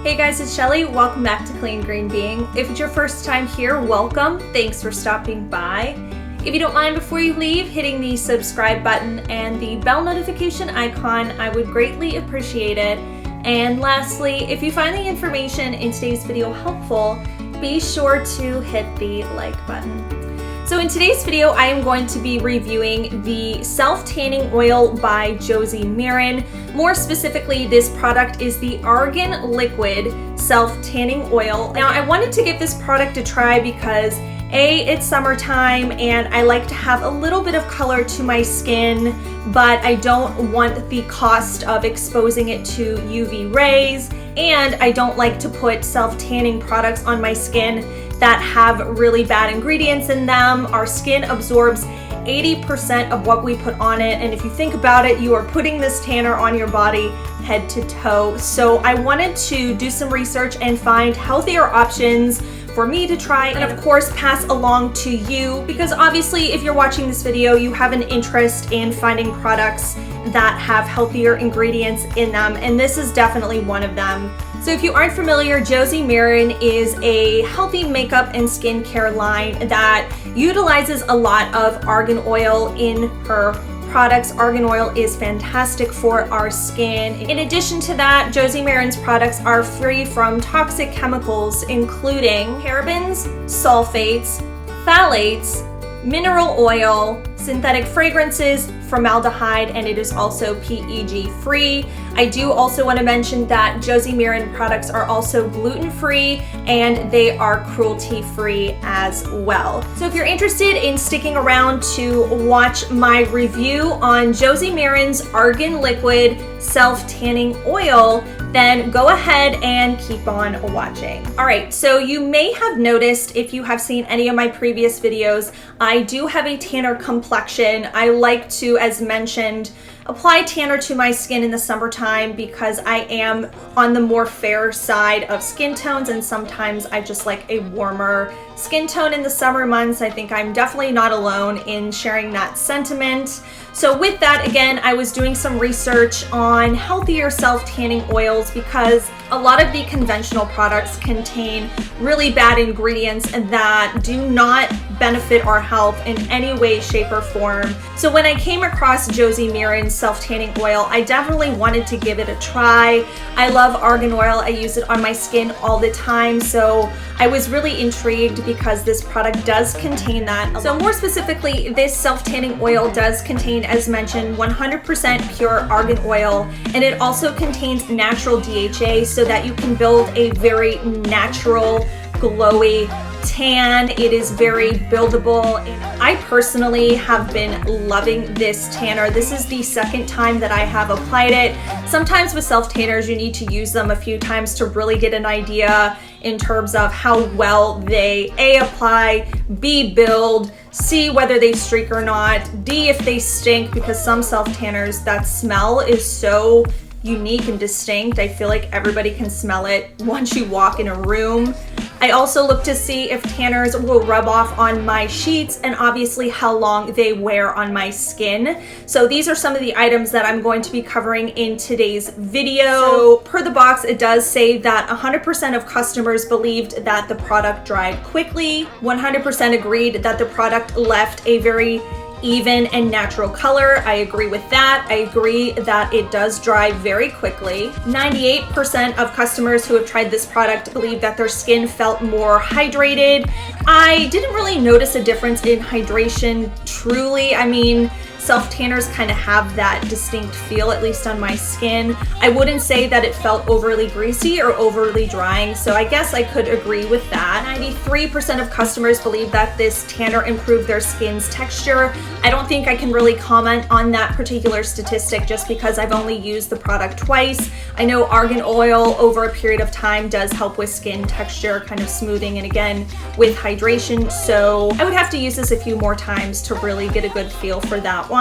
Hey guys, it's Shelley. Welcome back to Clean Green Being. If it's your first time here, welcome. Thanks for stopping by. If you don't mind, before you leave, hitting the subscribe button and the bell notification icon, I would greatly appreciate it. And lastly, if you find the information in today's video helpful, be sure to hit the like button. So in today's video, I am going to be reviewing the Self-Tanning Oil by Josie Maran. More specifically, this product is the Argan Liquid Self-Tanning Oil. Now, I wanted to give this product a try because A, it's summertime and I like to have a little bit of color to my skin, but I don't want the cost of exposing it to UV rays, and I don't like to put self-tanning products on my skin that have really bad ingredients in them. Our skin absorbs 80% of what we put on it, and if you think about it, you are putting this tanner on your body head to toe. So I wanted to do some research and find healthier options for me to try and of course pass along to you, because obviously if you're watching this video, you have an interest in finding products that have healthier ingredients in them, and this is definitely one of them. So if you aren't familiar, Josie Maran is a healthy makeup and skincare line that utilizes a lot of argan oil in her products. Argan oil is fantastic for our skin. In addition to that, Josie Maran's products are free from toxic chemicals, including parabens, sulfates, phthalates, mineral oil, synthetic fragrances, formaldehyde, and it is also PEG free. I do also want to mention that Josie Maran products are also gluten-free and they are cruelty-free as well. So if you're interested in sticking around to watch my review on Josie Maran's Argan Liquid Self-Tanning Oil, then go ahead and keep on watching. All right, so you may have noticed if you have seen any of my previous videos, I do have a tanner complexion. I like to, as mentioned, apply tanner to my skin in the summertime because I am on the more fair side of skin tones, and sometimes I just like a warmer skin tone in the summer months. I think I'm definitely not alone in sharing that sentiment. So with that, again, I was doing some research on healthier self-tanning oils because a lot of the conventional products contain really bad ingredients that do not benefit our health in any way, shape, or form. So when I came across Josie Maran's self-tanning oil, I definitely wanted to give it a try. I love argan oil. I use it on my skin all the time, so I was really intrigued because this product does contain that. So more specifically, this self-tanning oil does contain, as mentioned, 100% pure argan oil, and it also contains natural DHA so that you can build a very natural, glowy tan. It is very buildable. I personally have been loving this tanner. This is the second time that I have applied it. Sometimes with self-tanners, you need to use them a few times to really get an idea in terms of how well they A, apply, B, build, C, whether they streak or not, D, if they stink, because some self-tanners, that smell is so unique and distinct. I feel like everybody can smell it once you walk in a room. I also look to see if tanners will rub off on my sheets and obviously how long they wear on my skin. So these are some of the items that I'm going to be covering in today's video. So per the box, it does say that 100% of customers believed that the product dried quickly. 100% agreed that the product left a very even and natural color. I agree with that. I agree that it does dry very quickly. 98% of customers who have tried this product believe that their skin felt more hydrated. I didn't really notice a difference in hydration truly. I mean, self-tanners kind of have that distinct feel, at least on my skin. I wouldn't say that it felt overly greasy or overly drying, so I guess I could agree with that. 93% of customers believe that this tanner improved their skin's texture. I don't think I can really comment on that particular statistic just because I've only used the product twice. I know argan oil over a period of time does help with skin texture, kind of smoothing, and again with hydration, so I would have to use this a few more times to really get a good feel for that one.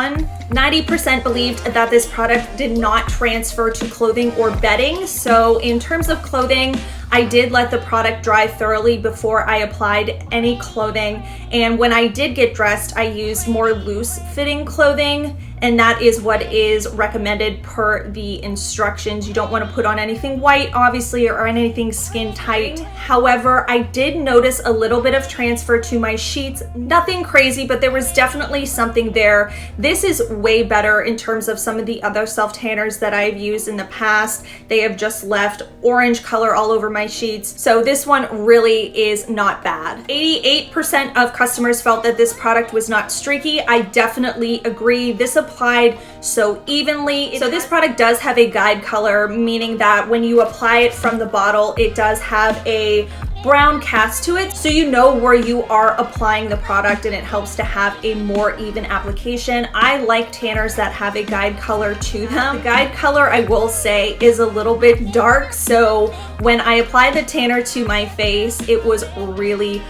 90% believed that this product did not transfer to clothing or bedding. So in terms of clothing, I did let the product dry thoroughly before I applied any clothing. And when I did get dressed, I used more loose fitting clothing and that is what is recommended per the instructions. You don't want to put on anything white, obviously, or anything skin tight. However, I did notice a little bit of transfer to my sheets. Nothing crazy, but there was definitely something there. This is way better in terms of some of the other self-tanners that I've used in the past. They have just left orange color all over my sheets. So this one really is not bad. 88% of customers felt that this product was not streaky. I definitely agree. This applied so evenly. So this product does have a guide color, meaning that when you apply it from the bottle, it does have a brown cast to it, so you know where you are applying the product, and it helps to have a more even application. I like tanners that have a guide color to them. The guide color, I will say, is a little bit dark, so when I applied the tanner to my face, it was really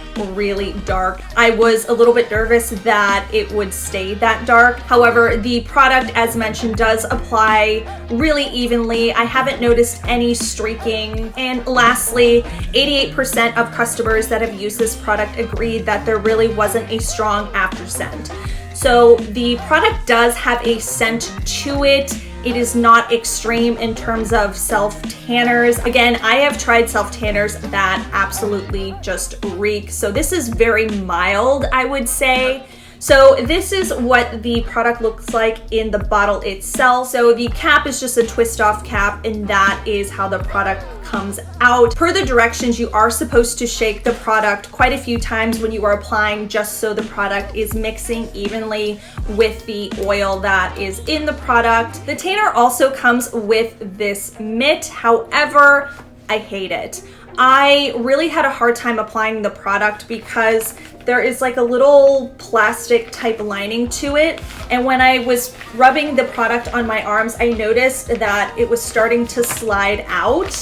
dark. I was a little bit nervous that it would stay that dark. However, the product, as mentioned, does apply really evenly. I haven't noticed any streaking. And lastly, 88% of customers that have used this product agreed that there really wasn't a strong after scent. So the product does have a scent to it. It is not extreme in terms of self-tanners. Again, I have tried self-tanners that absolutely just reek. So this is very mild, I would say. So this is what the product looks like in the bottle itself. So the cap is just a twist off cap, and that is how the product comes out. Per the directions, you are supposed to shake the product quite a few times when you are applying, just so the product is mixing evenly with the oil that is in the product. The tanner also comes with this mitt. However, I hate it. I really had a hard time applying the product because there is like a little plastic type lining to it, and when I was rubbing the product on my arms, I noticed that it was starting to slide out.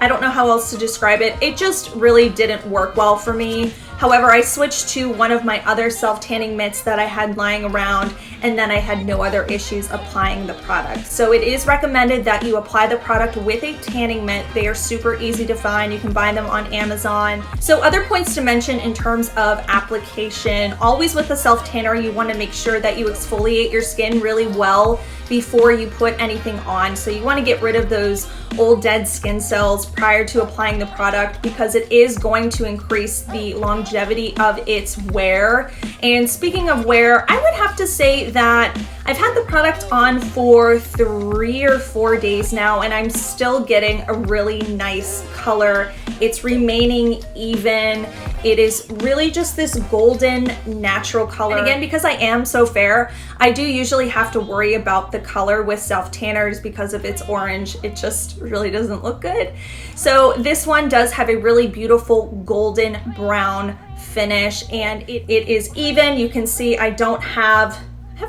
I don't know how else to describe it. It just really didn't work well for me. However, I switched to one of my other self-tanning mitts that I had lying around, and then I had no other issues applying the product. So it is recommended that you apply the product with a tanning mitt. They are super easy to find. You can buy them on Amazon. So other points to mention in terms of application, always with a self-tanner, you want to make sure that you exfoliate your skin really well before you put anything on. So you want to get rid of those old dead skin cells prior to applying the product, because it is going to increase the longevity of its wear. And speaking of wear, I would have to say that I've had the product on for 3 or 4 days now, and I'm still getting a really nice color. It's remaining even. It is really just this golden natural color. And again, because I am so fair, I do usually have to worry about the color with self-tanners because of its orange. It just really doesn't look good. So this one does have a really beautiful golden brown finish, and it is even. You can see I don't have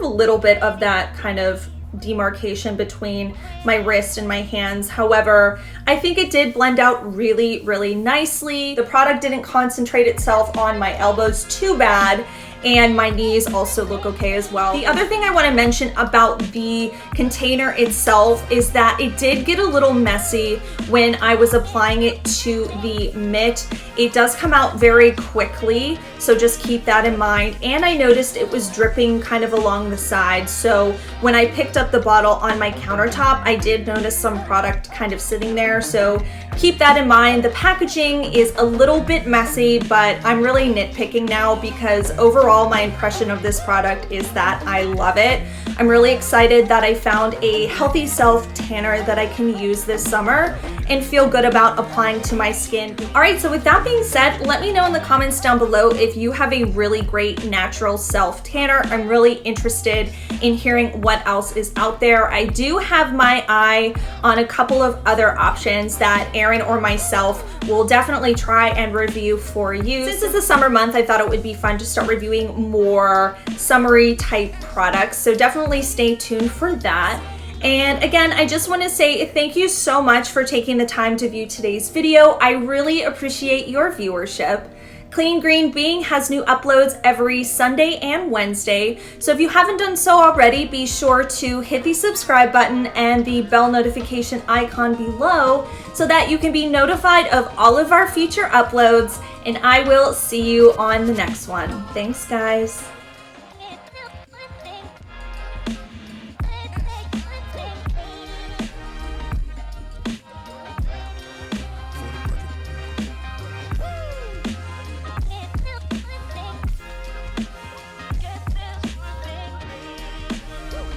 a little bit of that kind of demarcation between my wrist and my hands. However, I think it did blend out really nicely. The product didn't concentrate itself on my elbows too bad, and my knees also look okay as well. The other thing I want to mention about the container itself is that it did get a little messy when I was applying it to the mitt. It does come out very quickly, so just keep that in mind. And I noticed it was dripping kind of along the side, so when I picked up the bottle on my countertop, I did notice some product kind of sitting there, so keep that in mind. The packaging is a little bit messy, but I'm really nitpicking now because overall my impression of this product is that I love it. I'm really excited that I found a healthy self-tanner that I can use this summer and feel good about applying to my skin. All right, so with that being said, let me know in the comments down below if you have a really great natural self-tanner. I'm really interested in hearing what else is out there. I do have my eye on a couple of other options that Aaron or myself will definitely try and review for you. Since it's a summer month, I thought it would be fun to start reviewing more summery type products, so definitely stay tuned for that. And again, I just want to say thank you so much for taking the time to view today's video. I really appreciate your viewership. Clean Green Being has new uploads every Sunday and Wednesday, so if you haven't done so already, be sure to hit the subscribe button and the bell notification icon below so that you can be notified of all of our future uploads, and I will see you on the next one. Thanks, guys.